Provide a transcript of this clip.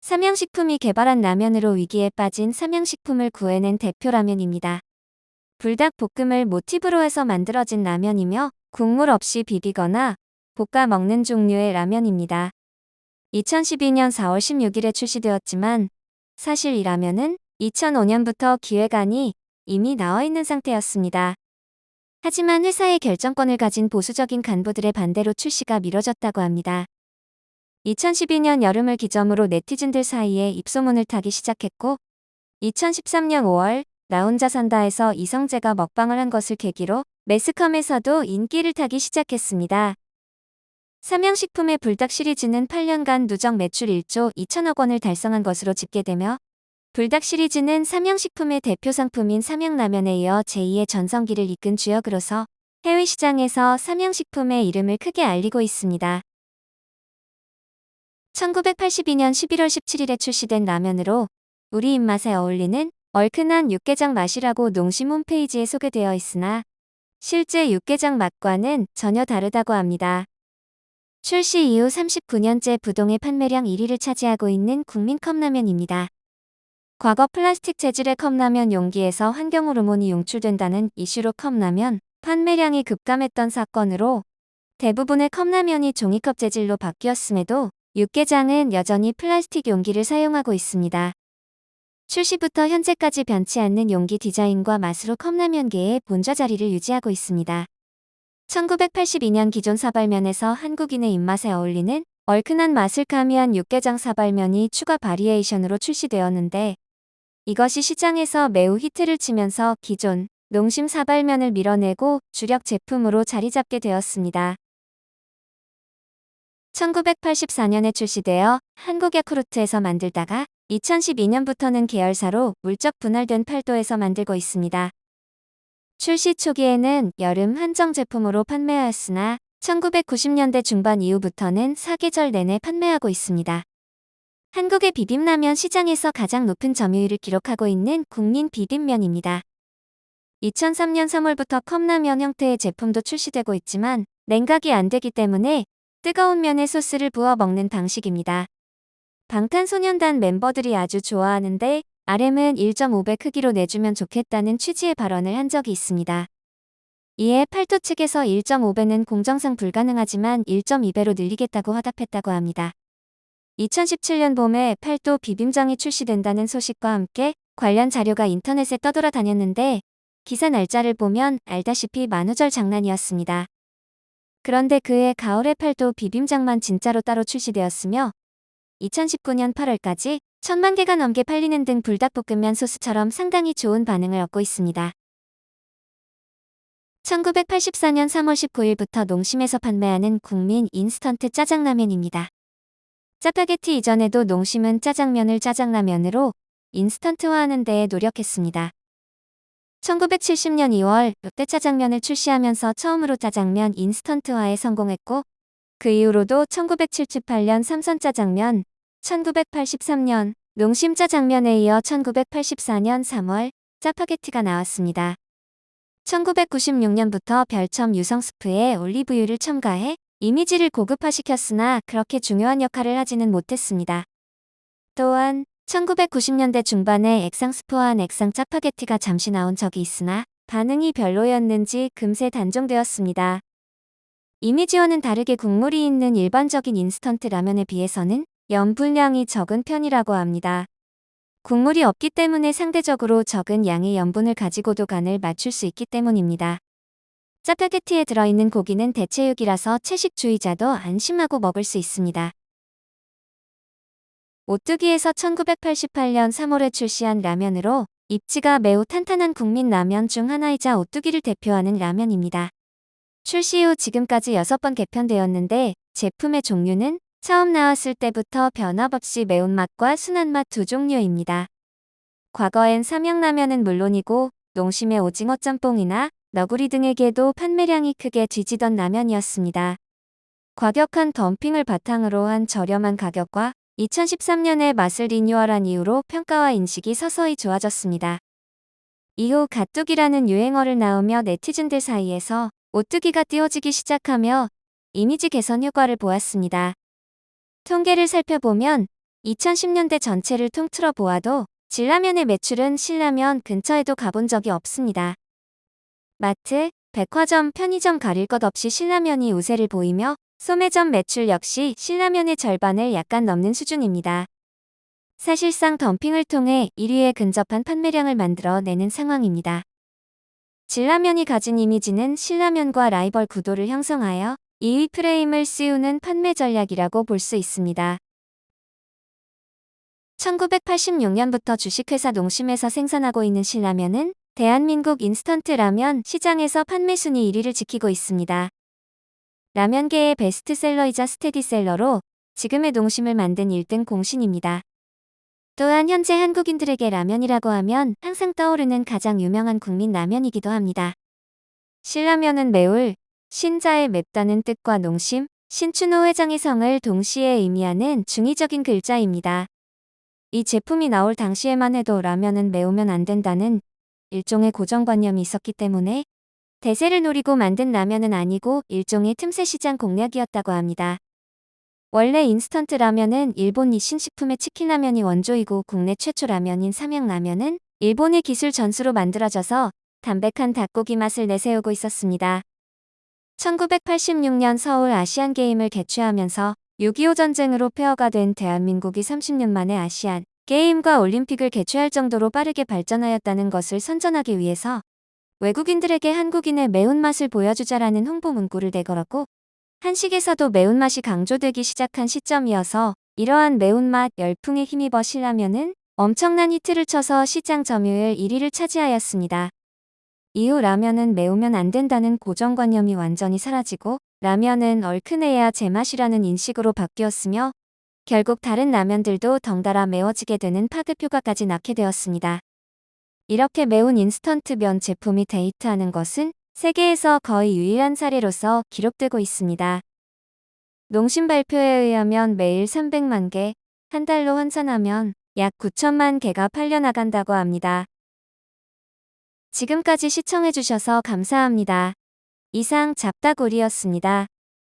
삼양식품이 개발한 라면으로 위기에 빠진 삼양식품을 구해낸 대표 라면입니다. 불닭볶음을 모티브로 해서 만들어진 라면이며 국물 없이 비비거나 볶아 먹는 종류의 라면입니다. 2012년 4월 16일에 출시되었지만 사실 이 라면은 2005년부터 기획안이 이미 나와 있는 상태였습니다. 하지만 회사의 결정권을 가진 보수적인 간부들의 반대로 출시가 미뤄졌다고 합니다. 2012년 여름을 기점으로 네티즌들 사이에 입소문을 타기 시작했고 2013년 5월 나 혼자 산다에서 이성재가 먹방을 한 것을 계기로 매스컴에서도 인기를 타기 시작했습니다. 삼양식품의 불닭 시리즈는 8년간 누적 매출 1조 2천억 원을 달성한 것으로 집계되며 불닭 시리즈는 삼양식품의 대표 상품인 삼양라면에 이어 제2의 전성기를 이끈 주역으로서 해외 시장에서 삼양식품의 이름을 크게 알리고 있습니다. 1982년 11월 17일에 출시된 라면으로 우리 입맛에 어울리는 얼큰한 육개장 맛이라고 농심 홈페이지에 소개되어 있으나 실제 육개장 맛과는 전혀 다르다고 합니다. 출시 이후 39년째 부동의 판매량 1위를 차지하고 있는 국민 컵라면입니다. 과거 플라스틱 재질의 컵라면 용기에서 환경 호르몬이 용출된다는 이슈로 컵라면 판매량이 급감했던 사건으로 대부분의 컵라면이 종이컵 재질로 바뀌었음에도 육개장은 여전히 플라스틱 용기를 사용하고 있습니다. 출시부터 현재까지 변치 않는 용기 디자인과 맛으로 컵라면계의 본좌 자리를 유지하고 있습니다. 1982년 기존 사발면에서 한국인의 입맛에 어울리는 얼큰한 맛을 가미한 육개장 사발면이 추가 바리에이션으로 출시되었는데 이것이 시장에서 매우 히트를 치면서 기존 농심 사발면을 밀어내고 주력 제품으로 자리 잡게 되었습니다. 1984년에 출시되어 한국 야쿠르트에서 만들다가 2012년부터는 계열사로 물적 분할된 팔도에서 만들고 있습니다. 출시 초기에는 여름 한정 제품으로 판매하였으나 1990년대 중반 이후부터는 사계절 내내 판매하고 있습니다. 한국의 비빔라면 시장에서 가장 높은 점유율을 기록하고 있는 국민 비빔면입니다. 2003년 3월부터 컵라면 형태의 제품도 출시되고 있지만 냉각이 안 되기 때문에 뜨거운 면에 소스를 부어 먹는 방식입니다. 방탄소년단 멤버들이 아주 좋아하는데 RM은 1.5배 크기로 내주면 좋겠다는 취지의 발언을 한 적이 있습니다. 이에 팔도 측에서 1.5배는 공정상 불가능하지만 1.2배로 늘리겠다고 화답했다고 합니다. 2017년 봄에 팔도 비빔장이 출시된다는 소식과 함께 관련 자료가 인터넷에 떠돌아다녔는데 기사 날짜를 보면 알다시피 만우절 장난이었습니다. 그런데 그해 가을에 팔도 비빔장만 진짜로 따로 출시되었으며 2019년 8월까지 1000만 개가 넘게 팔리는 등 불닭볶음면 소스처럼 상당히 좋은 반응을 얻고 있습니다. 1984년 3월 19일부터 농심에서 판매하는 국민 인스턴트 짜장라면입니다. 짜파게티 이전에도 농심은 짜장면을 짜장라면으로 인스턴트화하는 데에 노력했습니다. 1970년 2월 롯데짜장면을 출시하면서 처음으로 짜장면 인스턴트화에 성공했고 그 이후로도 1978년 삼선짜장면, 1983년 농심짜장면에 이어 1984년 3월 짜파게티가 나왔습니다. 1996년부터 별첨 유성스프에 올리브유를 첨가해 이미지를 고급화시켰으나 그렇게 중요한 역할을 하지는 못했습니다. 또한 1990년대 중반에 액상스프와 액상 짜파게티가 잠시 나온 적이 있으나 반응이 별로였는지 금세 단종되었습니다. 이미지와는 다르게 국물이 있는 일반적인 인스턴트 라면에 비해서는 염분량이 적은 편이라고 합니다. 국물이 없기 때문에 상대적으로 적은 양의 염분을 가지고도 간을 맞출 수 있기 때문입니다. 짜파게티에 들어있는 고기는 대체육이라서 채식주의자도 안심하고 먹을 수 있습니다. 오뚜기에서 1988년 3월에 출시한 라면으로 입지가 매우 탄탄한 국민 라면 중 하나이자 오뚜기를 대표하는 라면입니다. 출시 후 지금까지 6번 개편되었는데 제품의 종류는 처음 나왔을 때부터 변함없이 매운맛과 순한맛 두 종류입니다. 과거엔 삼양라면은 물론이고 농심의 오징어 짬뽕이나 너구리 등에게도 판매량이 크게 뒤지던 라면이었습니다. 과격한 덤핑을 바탕으로 한 저렴한 가격과 2013년에 맛을 리뉴얼한 이후로 평가와 인식이 서서히 좋아졌습니다. 이후 가뚜기라는 유행어를 낳으며 네티즌들 사이에서 오뚜기가 띄워지기 시작하며 이미지 개선 효과를 보았습니다. 통계를 살펴보면 2010년대 전체를 통틀어 보아도 진라면의 매출은 신라면 근처에도 가본 적이 없습니다. 마트, 백화점, 편의점 가릴 것 없이 신라면이 우세를 보이며 소매점 매출 역시 신라면의 절반을 약간 넘는 수준입니다. 사실상 덤핑을 통해 1위에 근접한 판매량을 만들어내는 상황입니다. 진라면이 가진 이미지는 신라면과 라이벌 구도를 형성하여 2위 프레임을 씌우는 판매 전략이라고 볼 수 있습니다. 1986년부터 주식회사 농심에서 생산하고 있는 신라면은 대한민국 인스턴트 라면 시장에서 판매 순위 1위를 지키고 있습니다. 라면계의 베스트셀러이자 스테디셀러로 지금의 농심을 만든 1등 공신입니다. 또한 현재 한국인들에게 라면이라고 하면 항상 떠오르는 가장 유명한 국민 라면이기도 합니다. 신라면은 매울, 신자의 맵다는 뜻과 농심, 신춘호 회장의 성을 동시에 의미하는 중의적인 글자입니다. 이 제품이 나올 당시에만 해도 라면은 매우면 안 된다는 일종의 고정관념이 있었기 때문에 대세를 노리고 만든 라면은 아니고 일종의 틈새 시장 공략이었다고 합니다. 원래 인스턴트 라면은 일본 이신 식품의 치킨 라면이 원조이고 국내 최초 라면인 삼양라면은 일본의 기술 전수로 만들어져서 담백한 닭고기 맛을 내세우고 있었습니다. 1986년 서울 아시안게임을 개최하면서 6.25 전쟁으로 폐허가 된 대한민국이 30년 만에 아시안 게임과 올림픽을 개최할 정도로 빠르게 발전하였다는 것을 선전하기 위해서 외국인들에게 한국인의 매운맛을 보여주자라는 홍보 문구를 내걸었고 한식에서도 매운맛이 강조되기 시작한 시점이어서 이러한 매운맛 열풍에 힘입어 신라면은 엄청난 히트를 쳐서 시장 점유율 1위를 차지하였습니다. 이후 라면은 매우면 안 된다는 고정관념이 완전히 사라지고 라면은 얼큰해야 제맛이라는 인식으로 바뀌었으며 결국 다른 라면들도 덩달아 매워지게 되는 파급 효과까지 낳게 되었습니다. 이렇게 매운 인스턴트 면 제품이 데이트하는 것은 세계에서 거의 유일한 사례로서 기록되고 있습니다. 농심 발표에 의하면 매일 300만 개, 한 달로 환산하면 약 9천만 개가 팔려나간다고 합니다. 지금까지 시청해주셔서 감사합니다. 이상 잡다구리였습니다.